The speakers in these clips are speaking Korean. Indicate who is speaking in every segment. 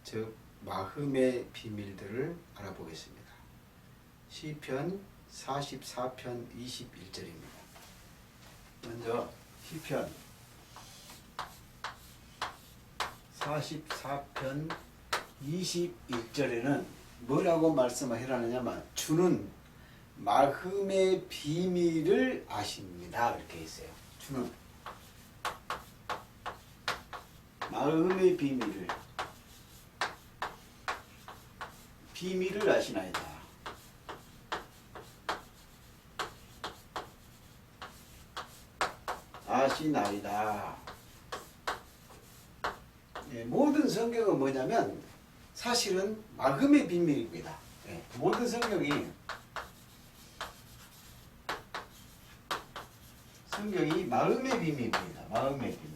Speaker 1: 즉 마음의 비밀들을 알아보겠습니다. 시편 44편 21절입니다. 먼저 시편 44편 21절에는 뭐라고 말씀을 해라느냐면 주는 마음의 비밀을 아십니다. 이렇게 있어요. 주는 마음의 비밀을 아시나이다. 아시나이다. 예, 모든 성경은 뭐냐면 사실은 마음의 비밀입니다. 예, 모든 성경이 마음의 비밀입니다. 마음의 비밀.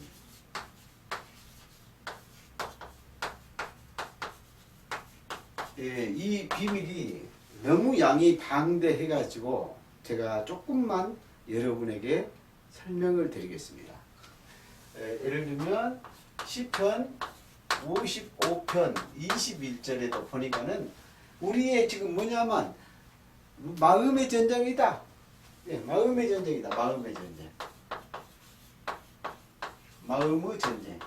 Speaker 1: 예, 이 비밀이 너무 양이 방대해가지고 제가 조금만 여러분에게 설명을 드리겠습니다. 예를 들면 시편 55편 21절에도 보니까는 우리의 지금 뭐냐면 마음의 전쟁이다. 예, 마음의 전쟁이다. 마음의 전쟁. 마음의 전쟁.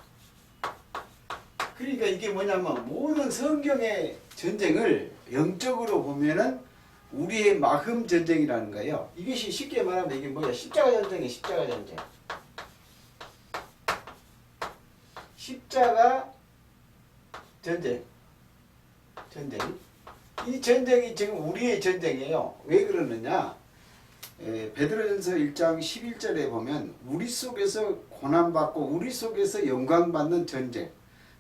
Speaker 1: 그러니까 이게 뭐냐면 모든 성경의 전쟁을 영적으로 보면은 우리의 마음 전쟁이라는 거예요. 이것이 쉽게 말하면 이게 뭐야? 십자가 전쟁이에요. 십자가 전쟁. 십자가 전쟁. 이 전쟁이 지금 우리의 전쟁이에요. 왜 그러느냐? 베드로전서 1장 11절에 보면 우리 속에서 고난받고 우리 속에서 영광받는 전쟁.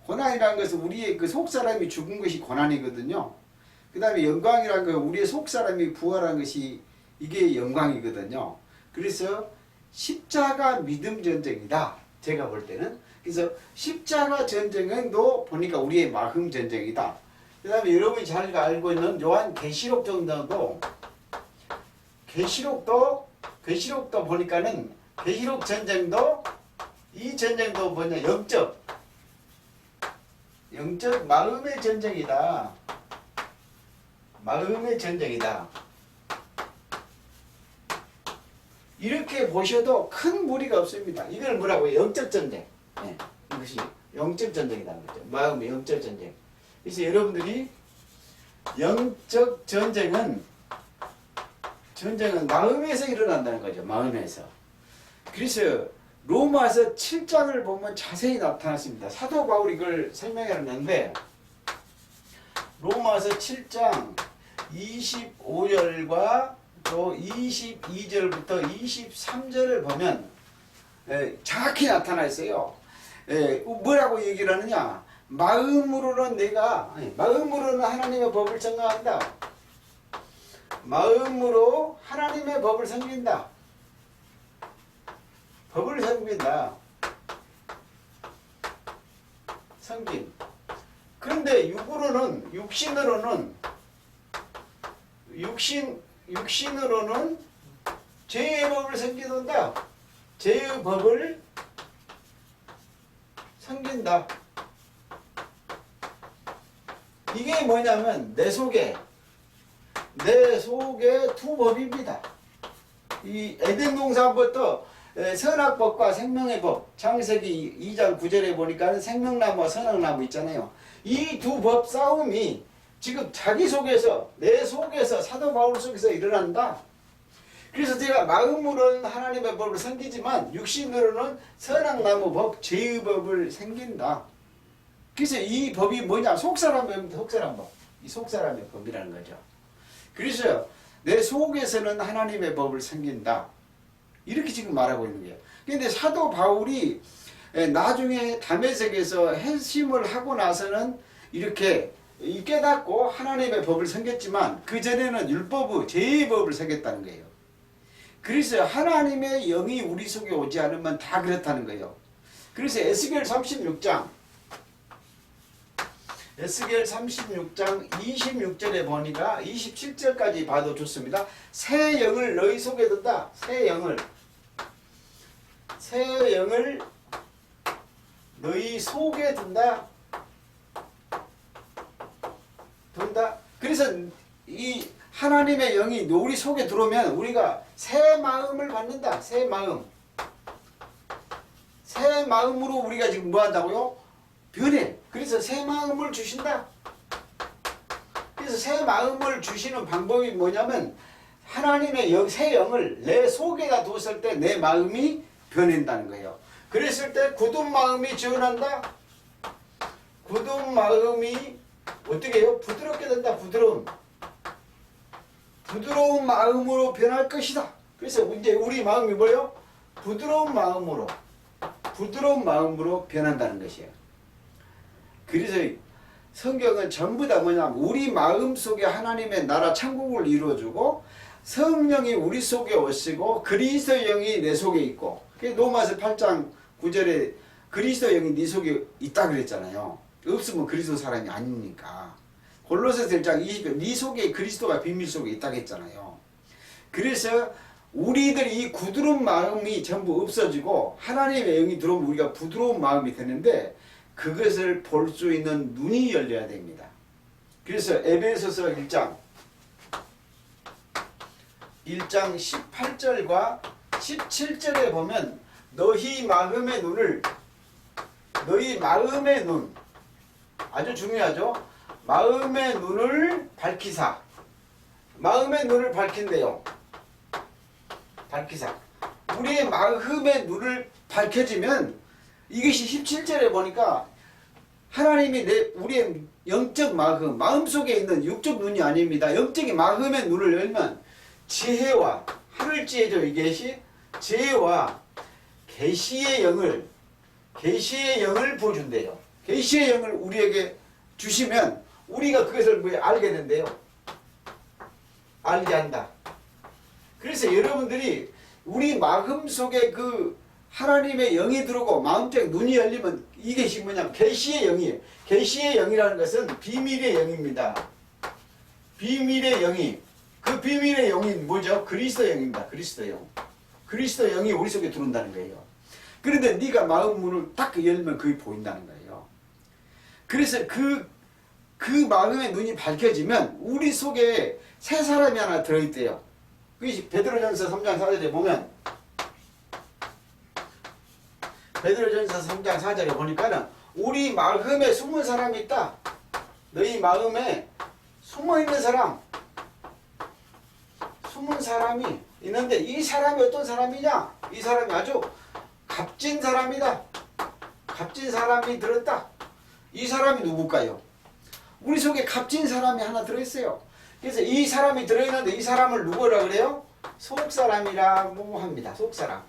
Speaker 1: 고난이라는 것은 우리의 그 속사람이 죽은 것이 고난이거든요. 그 다음에 영광이라는 건 우리의 속사람이 부활한 것이 이게 영광이거든요. 그래서 십자가 믿음 전쟁이다. 제가 볼 때는. 그래서 십자가 전쟁도 보니까 우리의 마음 전쟁이다. 그 다음에 여러분이 잘 알고 있는 요한 계시록 정도도 계시록도 보니까는 계시록 전쟁도 이 전쟁도 뭐냐 영적 마음의 전쟁이다. 마음의 전쟁이다. 이렇게 보셔도 큰 무리가 없습니다. 이걸 뭐라고 해요? 영적 전쟁. 네, 이것이 영적 전쟁이라는 거죠. 마음의 영적 전쟁. 그래서 여러분들이 영적 전쟁은 마음에서 일어난다는 거죠. 마음에서. 그래서 로마서 7장을 보면 자세히 나타났습니다. 사도 바울이 이걸 설명했는데 로마서 7장 25절과 또 22절부터 23절을 보면 정확히 나타나 있어요. 뭐라고 얘기를 하느냐? 마음으로는 하나님의 법을 전가한다. 마음으로 하나님의 법을 섬긴다. 법을 섬긴다. 섬김. 그런데 육신으로는 죄의 법을 섬기는다. 죄의 법을 섬긴다. 이게 뭐냐면 내 속에 두 법입니다. 이 에덴 동산부터 선악법과 생명의 법, 창세기 2장 9절에 보니까 생명나무와 선악나무 있잖아요. 이 두 법 싸움이 지금 자기 속에서, 내 속에서, 사도 바울 속에서 일어난다. 그래서 제가 마음으로는 하나님의 법을 섬기지만 육신으로는 선악나무 법, 죄의 법을 섬긴다. 그래서 이 법이 뭐냐? 속사람의 법. 이 속사람의 법이라는 거죠. 그래서 내 속에서는 하나님의 법을 섬긴다. 이렇게 지금 말하고 있는 거예요. 그런데 사도 바울이 나중에 다메섹에서 회심을 하고 나서는 이렇게 깨닫고 하나님의 법을 섬겼지만 그 전에는 율법의 죄의 법을 섬겼다는 거예요. 그래서 하나님의 영이 우리 속에 오지 않으면 다 그렇다는 거예요. 그래서 에스겔 36장 26절에 보니까 27절까지 봐도 좋습니다. 새 영을 너희 속에 둔다. 새 영을 너희 속에 둔다. 들어온다. 그래서 이 하나님의 영이 우리 속에 들어오면 우리가 새 마음을 받는다. 새 마음. 새 마음으로 우리가 지금 뭐 한다고요? 변해. 그래서 새 마음을 주신다. 그래서 새 마음을 주시는 방법이 뭐냐면 하나님의 새 영을 내 속에다 뒀을 때 내 마음이 변한다는 거예요. 그랬을 때 굳은 마음이 지어난다. 굳은 마음이 어떻게 해요? 부드럽게 된다. 부드러운 마음으로 변할 것이다. 그래서 이제 우리 마음이 뭐예요? 부드러운 마음으로 변한다는 것이에요. 그래서 성경은 전부 다 뭐냐면 우리 마음 속에 하나님의 나라 천국을 이루어주고 성령이 우리 속에 오시고 그리스도 영이 내 속에 있고 로마서 8장 9절에 그리스도 영이 네 속에 있다 그랬잖아요. 없으면 그리스도 사람이 아니니까. 골로새서 1장 20절 네 속에 그리스도가 비밀 속에 있다고 했잖아요. 그래서 우리들 이 부드러운 마음이 전부 없어지고 하나님의 영이 들어오면 우리가 부드러운 마음이 되는데 그것을 볼 수 있는 눈이 열려야 됩니다. 그래서 에베소서 1장 18절과 17절에 보면 너희 마음의 눈 아주 중요하죠. 마음의 눈을 밝히사. 마음의 눈을 밝힌대요. 밝히사. 우리의 마음의 눈을 밝혀지면 이것이 17절에 보니까 하나님이 우리의 영적 마음속에 있는 육적 눈이 아닙니다. 영적인 마음의 눈을 열면 지혜와 하늘지혜죠. 이것이 지혜와 계시의 영을 보여준대요. 계시의 영을 우리에게 주시면 우리가 그것을 알게 된대요. 알게 한다. 그래서 여러분들이 우리 마음속에 그 하나님의 영이 들어오고 마음적 눈이 열리면 이것이 뭐냐면 계시의 영이에요. 계시의 영이라는 것은 비밀의 영입니다. 비밀의 영이 그 비밀의 영이 뭐죠? 그리스도 영입니다. 그리스도 영. 그리스도 영이 우리 속에 들어온다는 거예요. 그런데 네가 마음 문을 딱 열면 그게 보인다는 거예요. 그래서 그 마음의 눈이 밝혀지면 우리 속에 새 사람이 하나 들어있대요. 그것이 베드로전서 3장 4절에 보면 베드로전서 3장 4절에 보니까는 우리 마음에 숨은 사람이 있다. 너희 마음에 숨어있는 사람 숨은 사람이 있는데 이 사람이 어떤 사람이냐? 이 사람이 아주 값진 사람이다. 값진 사람이 들었다. 이 사람이 누굴까요? 우리 속에 값진 사람이 하나 들어있어요. 그래서 이 사람이 들어있는데 이 사람을 누구라 그래요? 속사람이라고 합니다. 속사람.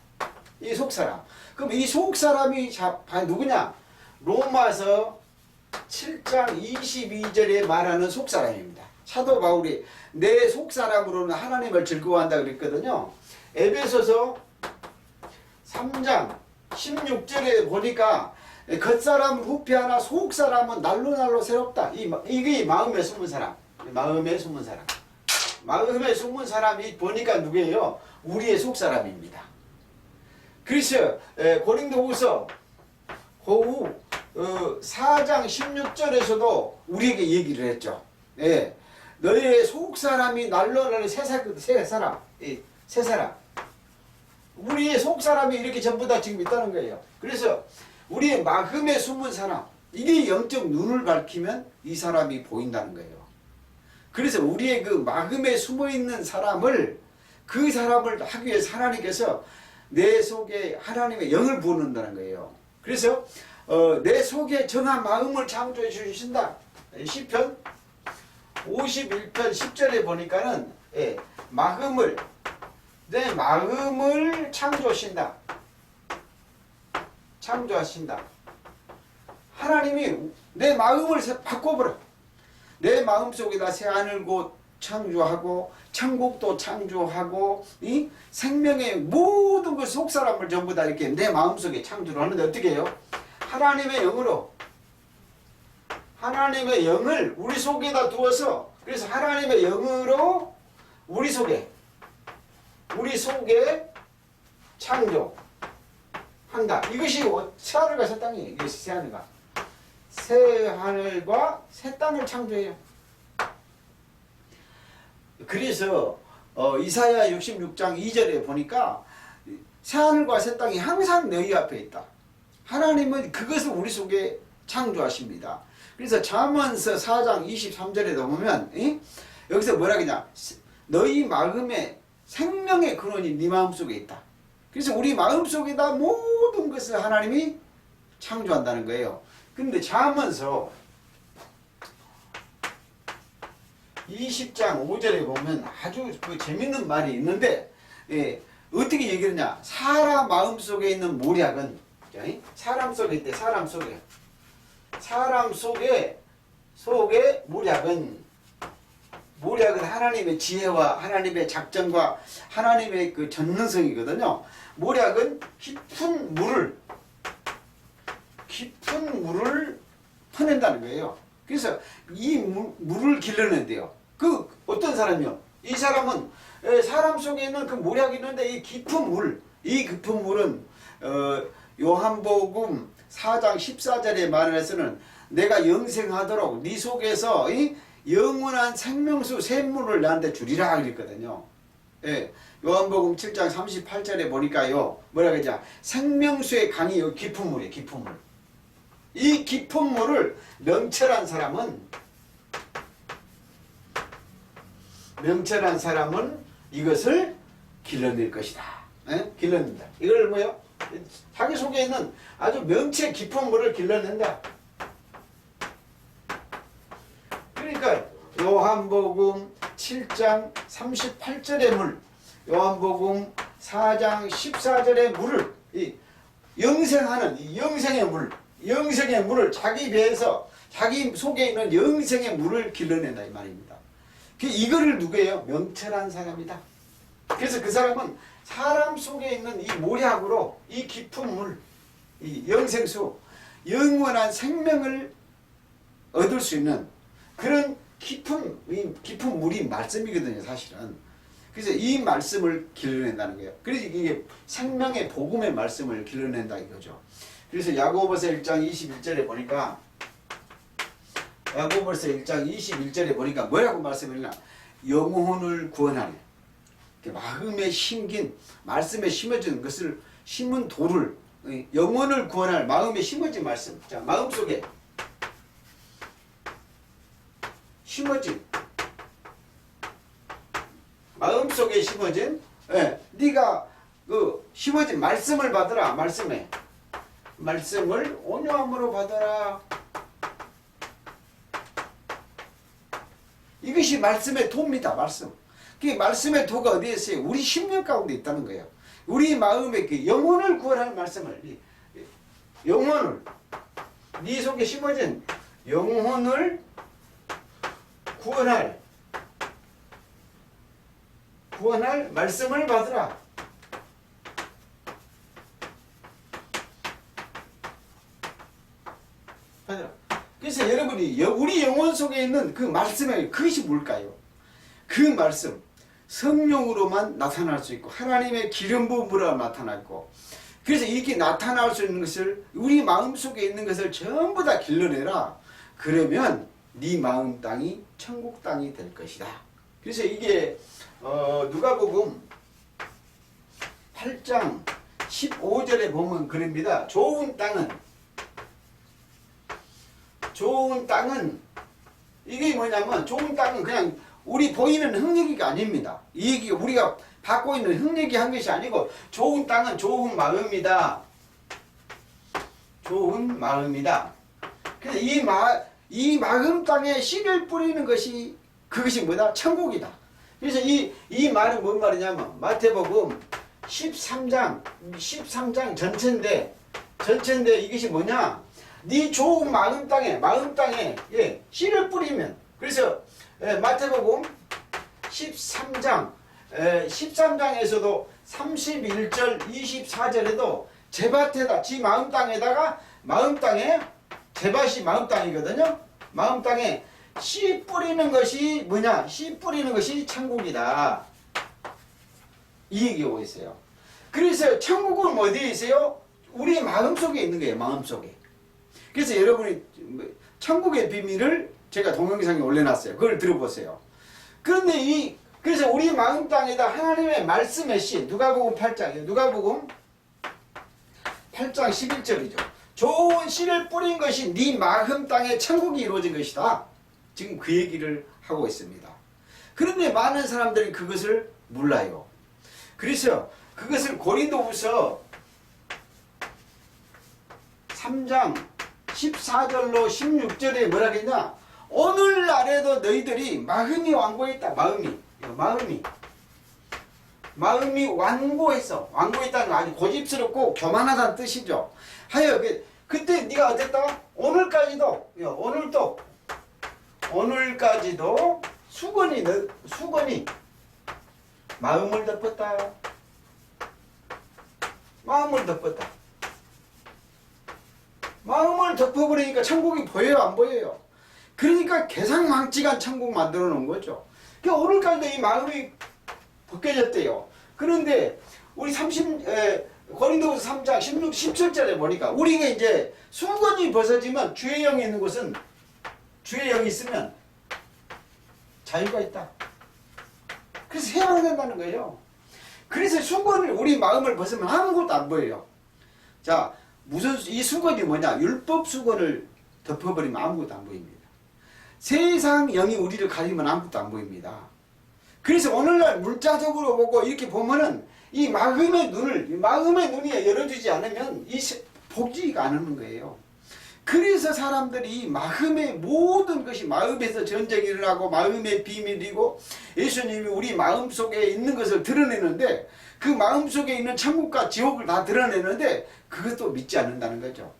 Speaker 1: 이 속사람. 그럼 이 속사람이 누구냐? 로마서 7장 22절에 말하는 속사람입니다. 사도 바울이 내 속사람으로는 하나님을 즐거워한다 그랬거든요. 에베소서 3장 16절에 보니까 겉사람은 후피하나 속사람은 날로 새롭다. 이게 마음에 숨은 사람. 마음에 숨은 사람. 마음에 숨은 사람이 보니까 누구예요? 우리의 속사람입니다. 그래서 고린도후서 4장 16절에서도 우리에게 얘기를 했죠. 예. 너희의 속사람이 날로 새 사람. 우리의 속사람이 이렇게 전부 다 지금 있다는 거예요. 그래서 우리의 마음에 숨은 사람, 이게 영적 눈을 밝히면 이 사람이 보인다는 거예요. 그래서 우리의 그 마음에 숨어있는 사람을 하기 위해서 하나님께서 내 속에 하나님의 영을 부어놓는다는 거예요. 그래서 내 속에 정한 마음을 창조해 주신다. 시편 51편 10절에 보니까는 내 마음을 창조하신다. 하나님이 내 마음을 바꿔버려. 내 마음속에다 새하늘곳 창조하고 천국도 창조하고 이 생명의 모든 그 속사람을 전부 다 이렇게 내 마음속에 창조를 하는데 어떻게 해요? 하나님의 영을 우리 속에다 두어서 그래서 하나님의 영으로 우리 속에 창조한다. 이것이 새하늘과 새 땅이에요. 이것이 새하늘과 새 땅을 창조해요. 그래서 이사야 66장 2절에 보니까 새하늘과 새 땅이 항상 너희 앞에 있다. 하나님은 그것을 우리 속에 창조하십니다. 그래서 잠언서 4장 23절에도 보면 여기서 뭐라 그러냐, 너희 마음에 생명의 근원이 네 마음속에 있다. 그래서 우리 마음속에다 모든 것을 하나님이 창조한다는 거예요. 근데 잠언서 20장 5절에 보면 아주 그 재밌는 말이 있는데, 어떻게 얘기하느냐, 사람 마음속에 있는 모략은, 사람 속에 있대. 사람 속에 모략은 하나님의 지혜와 하나님의 작전과 하나님의 그 전능성이거든요. 모략은 깊은 물을 퍼낸다는 거예요. 그래서 이 물을 길러낸대요. 그 어떤 사람이요? 이 사람은 사람 속에 있는 그 모략이 있는데 이 깊은 물은 요한복음 4장 14절의 말에서는 내가 영생하도록 네 속에서 영원한 생명수 샘물을 나한테 주리라 그랬거든요. 요한복음 7장 38절에 보니까요, 뭐라 그러냐, 생명수의 강이 요 깊은 물이에요. 깊은 물. 이 깊은 물을 명철한 사람은 이것을 길러낼 것이다. 길러낸다. 이걸 뭐요? 자기 속에 있는 아주 명체 깊은 물을 길러낸다. 그러니까 요한복음 7장 38절의 물, 요한복음 4장 14절의 물을, 영생하는 이 영생의 물을 자기 배에서 자기 속에 있는 영생의 물을 길러낸다 이 말입니다. 이거를 누구예요? 명철한 사람이다. 그래서 그 사람은 사람 속에 있는 이 모략으로 이 깊은 물, 이 영생수, 영원한 생명을 얻을 수 있는 그런 깊은 물이 말씀이거든요, 사실은. 그래서 이 말씀을 길러낸다는 거예요. 그래서 이게 생명의 복음의 말씀을 길러낸다 이거죠. 그래서 야고보서 1장 21절에 보니까 뭐라고 말씀했냐, 영혼을 구원하네. 마음에 심긴, 말씀에 심어진 것을 심은 돌을, 영혼을 구원할 마음에 심어진 말씀. 자, 마음속에 심어진, 마음속에 심어진, 네가 그 심어진 말씀을 받으라. 말씀을 온유함으로 받아라. 이것이 말씀의 도입니다. 그 말씀의 도가 어디에 있어요? 우리 심령 가운데 있다는 거예요. 우리 마음에 그 영혼을 구원할 말씀을, 영혼을, 네 속에 심어진 영혼을 구원할 말씀을 받으라. 그래서 여러분이 우리 영혼 속에 있는 그 말씀의 그것이 뭘까요? 그 말씀, 성령으로만 나타날 수 있고 하나님의 기름 부음으로 나타났고, 그래서 이렇게 나타날 수 있는 것을, 우리 마음속에 있는 것을 전부 다 길러내라. 그러면 네 마음 땅이 천국 땅이 될 것이다. 그래서 이게 누가복음 8장 15절에 보면 그럽니다. 좋은 땅은 이게 뭐냐면, 좋은 땅은 그냥 우리 보이는 흙얘기가 아닙니다. 이 얘기가 우리가 받고 있는 흙얘기 한 것이 아니고, 좋은 땅은 좋은 마음이다. 그래서 이 마음 땅에 씨를 뿌리는 것이, 그것이 뭐다? 천국이다. 그래서 이 말은 뭔 말이냐면, 마태복음 13장 전체인데 이것이 뭐냐? 네 좋은 마음 땅에 씨를 뿌리면, 그래서 마태복음 13장에서도 31절 24절에도 제밭에다, 지 마음 땅에다가, 제밭이 마음 땅이거든요. 마음 땅에 씨 뿌리는 것이 뭐냐? 씨 뿌리는 것이 천국이다. 이 얘기하고 있어요. 그래서 천국은 어디에 있어요? 우리 마음속에 있는 거예요. 마음속에. 그래서 여러분이 천국의 비밀을 제가 동영상에 올려놨어요. 그걸 들어보세요. 그런데 이 그래서 우리 마음 땅에다 하나님의 말씀의 씨, 누가복음 8장이에요. 누가복음 8장 11절이죠. 좋은 씨를 뿌린 것이 네 마음 땅에 천국이 이루어진 것이다. 지금 그 얘기를 하고 있습니다. 그런데 많은 사람들이 그것을 몰라요. 그래서 그것을 고린도후서 3장 14절로 16절에 뭐라 했냐? 오늘날에도 너희들이 마음이 완고했다. 마음이 완고했어. 완고했다는 건 아주 고집스럽고 교만하다는 뜻이죠. 하여 그때 네가 어땠다? 오늘까지도 수건이 마음을 덮었다. 마음을 덮어버리니까 천국이 보여요, 안 보여요? 그러니까 개상망측한 천국 만들어 놓은 거죠. 그러니까 오늘까지도 이 마음이 벗겨졌대요. 그런데 우리 고린도후서 3장 16, 17절에 보니까 우리가 이제 수건이 벗어지면 주의 영이 있는 곳은 주의 영이 있으면 자유가 있다. 그래서 해방된다는 거예요. 그래서 수건을 우리 마음을 벗으면 아무것도 안 보여요. 자, 이 수건이 뭐냐? 율법 수건을 덮어버리면 아무것도 안 보입니다. 세상 영이 우리를 가리면 아무것도 안 보입니다. 그래서 오늘날 물자적으로 보고 이렇게 보면은 이 마음의 눈이 열어주지 않으면 보지가 않는 거예요. 그래서 사람들이 마음의 모든 것이 마음에서 전쟁이 일어나고 마음의 비밀이고 예수님이 우리 마음속에 있는 것을 드러내는데 그 마음속에 있는 천국과 지옥을 다 드러내는데 그것도 믿지 않는다는 거죠.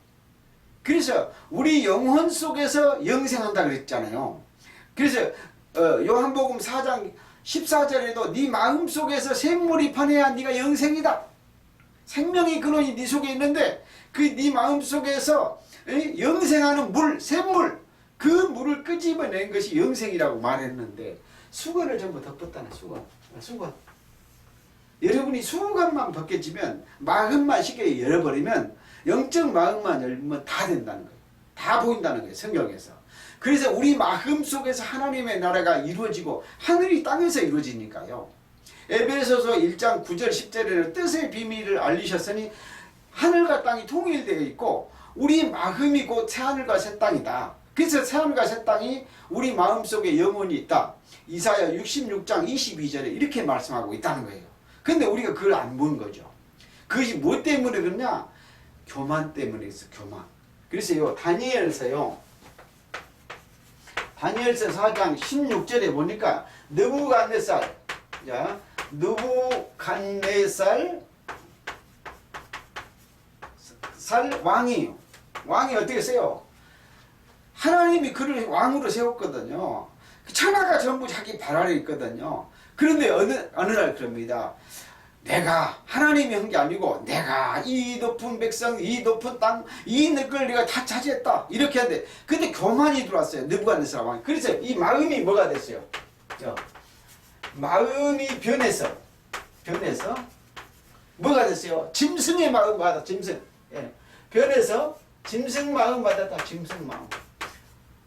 Speaker 1: 그래서 우리 영혼 속에서 영생한다 그랬잖아요. 그래서 요한복음 4장 14절에도 네 마음속에서 샘물이 퍼내야 네가 영생이다. 생명의 근원이 네 속에 있는데 그 네 마음속에서 영생하는 샘물 그 물을 끄집어낸 것이 영생이라고 말했는데 수건을 전부 덮었다는 수건. 여러분이 수건만 벗겨지면 마음만 쉽게 열어버리면 영적 마음만 열면 다 된다는 거예요. 다 보인다는 거예요. 성경에서. 그래서 우리 마음 속에서 하나님의 나라가 이루어지고 하늘이 땅에서 이루어지니까요. 에베소서 1장 9절 10절에는 뜻의 비밀을 알리셨으니 하늘과 땅이 통일되어 있고 우리 마음이 곧 새하늘과 새 땅이다. 그래서 새하늘과 새 땅이 우리 마음속에 영혼이 있다. 이사야 66장 22절에 이렇게 말씀하고 있다는 거예요. 근데 우리가 그걸 안 본 거죠. 그것이 뭐 때문에 그러냐? 교만 때문에 있어. 교만. 그래서 다니엘서 4장 16절에 보니까 느부갓네살 왕이에요. 왕이 어떻게 세요? 하나님이 그를 왕으로 세웠거든요. 천하가 전부 자기 발 아래 있거든요. 그런데 어느 날 그럽니다. 내가 하나님이 한 게 아니고 내가 이 높은 백성, 이 높은 땅, 이 늙을 내가 다 차지했다. 이렇게 하는데 근데 교만이 들어왔어요. 느부갓네살 왕이. 그래서 이 마음이 뭐가 됐어요? 마음이 변해서 뭐가 됐어요? 짐승의 마음 받았다. 짐승. 변해서 짐승 마음 받았다.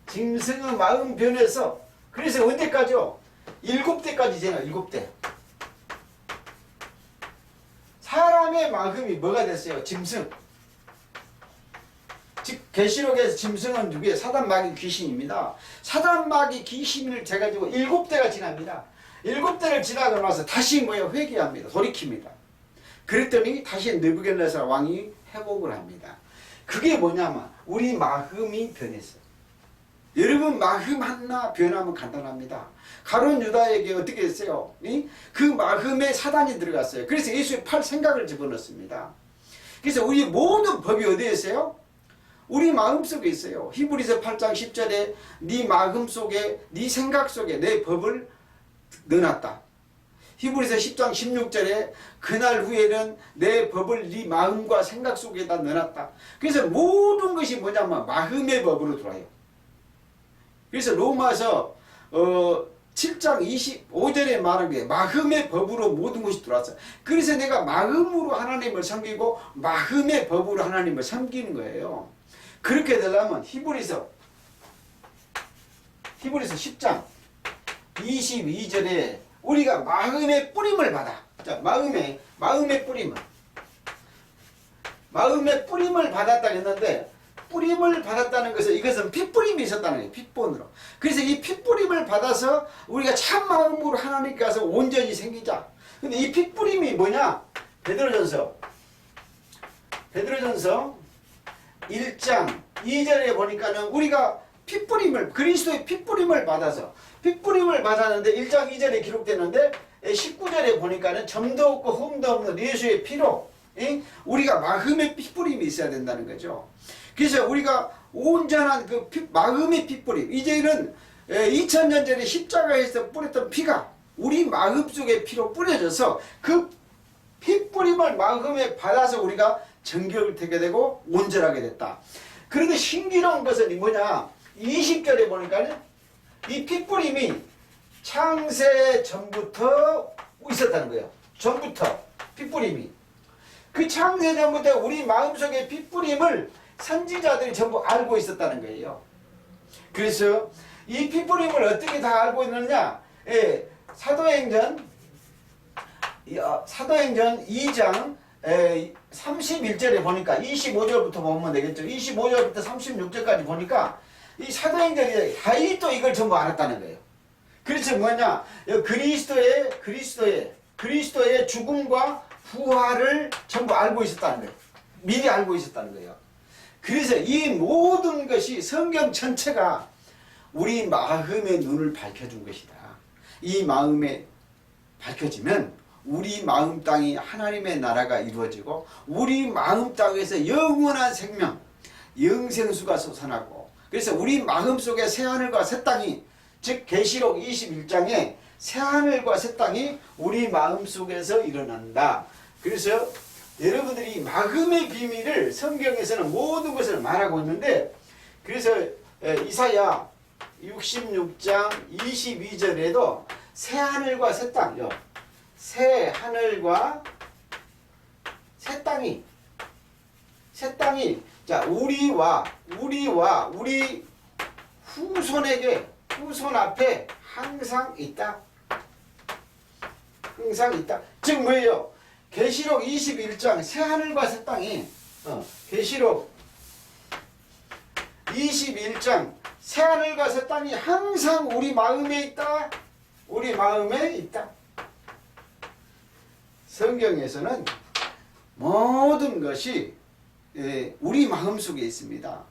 Speaker 1: 짐승의 마음 변해서 그래서 언제까지요? 7대까지잖아요. 7대. 사람의 마음이 뭐가 됐어요? 짐승. 즉 계시록에서 짐승은 누구예요? 사단 마귀 귀신입니다. 사단 마귀 귀신을 돼가지고 7대가 지납니다. 7대를 지나고 나서 다시 회개합니다. 돌이킵니다. 그랬더니 다시 느부갓네살 왕이 회복을 합니다. 그게 뭐냐면 우리 마음이 변했어요. 여러분 마음 하나 변하면 간단합니다. 가룟 유다에게 어떻게 했어요? 그 마음에 사단이 들어갔어요. 그래서 예수의 팔 생각을 집어넣습니다. 그래서 우리 모든 법이 어디에 있어요? 우리 마음속에 있어요. 히브리서 8장 10절에 네 마음속에 네 생각 속에 내 법을 넣어놨다. 히브리서 10장 16절에 그날 후에는 내 법을 네 마음과 생각 속에다 넣어놨다. 그래서 모든 것이 뭐냐면 마음의 법으로 들어와요. 그래서 로마서 7장 25절에 말한 게 마음의 법으로 모든 것이 들어왔어요. 그래서 내가 마음으로 하나님을 섬기고 마음의 법으로 하나님을 섬기는 거예요. 그렇게 되려면 히브리서 10장 22절에 우리가 마음의 뿌림을 받아. 자, 마음의 뿌림을 받았다 했는데, 뿌림을 받았다는 것은 이것은 핏뿌림이 있었다는 거예요. 핏본으로. 그래서 이 핏뿌림을 받아서 우리가 참 마음으로 하나님께 가서 온전히 생기자. 근데 이 핏뿌림이 뭐냐? 베드로전서 1장 2절에 보니까는 우리가 그리스도의 핏뿌림을 받았는데 1장 2절에 기록되는데 19절에 보니까는 점도 없고 흠도 없는 예수의 피로 우리가 마음의 핏뿌림이 있어야 된다는 거죠. 그래서 우리가 온전한 그 마음의 핏뿌림, 이제는 2000년 전에 십자가에서 뿌렸던 피가 우리 마음속에 피로 뿌려져서 그 핏뿌림을 마음에 받아서 우리가 정결을 되게 되고 온전하게 됐다. 그런데 신기로운 것은 뭐냐? 20절에 보니까 이 핏뿌림이 창세 전부터 있었다는 거예요. 전부터 핏뿌림이. 그 창세 전부터 우리 마음속에 핏뿌림을 선지자들이 전부 알고 있었다는 거예요. 그래서 이 핏뿌림을 어떻게 다 알고 있느냐? 사도행전 2장 31절에 보니까 25절부터 보면 되겠죠. 25절부터 36절까지 보니까 이 사도행전이 다윗도 이걸 전부 알았다는 거예요. 그래서 뭐냐? 그리스도의 죽음과 부활을 전부 알고 있었다는 거예요. 미리 알고 있었다는 거예요. 그래서 이 모든 것이 성경 전체가 우리 마음의 눈을 밝혀준 것이다. 이 마음에 밝혀지면 우리 마음 땅이 하나님의 나라가 이루어지고 우리 마음 땅에서 영원한 생명, 영생수가 솟아나고, 그래서 우리 마음 속에 새하늘과 새 땅이, 즉 계시록 21장에 새하늘과 새 땅이 우리 마음 속에서 일어난다. 그래서 여러분들이 마음의 비밀을 성경에서는 모든 것을 말하고 있는데, 그래서 이사야 66장 22절에도 새하늘과 새 땅, 새하늘과 새 땅이 자 우리와 우리 후손 앞에 항상 있다. 즉 뭐예요? 계시록 21장 새하늘과 새 땅이 계시록 21장 새하늘과 새 땅이 항상 우리 마음에 있다. 우리 마음에 있다. 성경에서는 모든 것이 우리 마음속에 있습니다.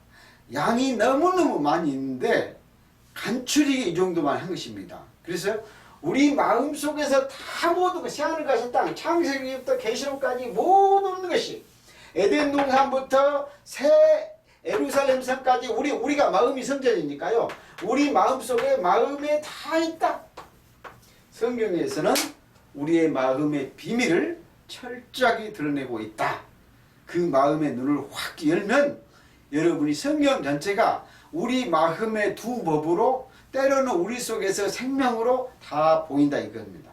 Speaker 1: 양이 너무너무 많이 있는데 간추리기 이 정도만 한 것입니다. 그래서 우리 마음속에서 다 모든 것, 새하늘과 새 땅, 창세기부터 계시록까지 모든 것이 에덴 동산부터 새 예루살렘 성까지 우리가 마음이 성전이니까요. 우리 마음속에 마음에 다 있다. 성경에서는 우리의 마음의 비밀을 철저하게 드러내고 있다. 그 마음의 눈을 확 열면 여러분이 성경 전체가 우리 마음의 두 법으로, 때로는 우리 속에서 생명으로 다 보인다 이겁니다.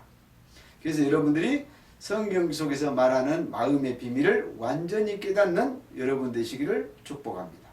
Speaker 1: 그래서 여러분들이 성경 속에서 말하는 마음의 비밀을 완전히 깨닫는 여러분 되시기를 축복합니다.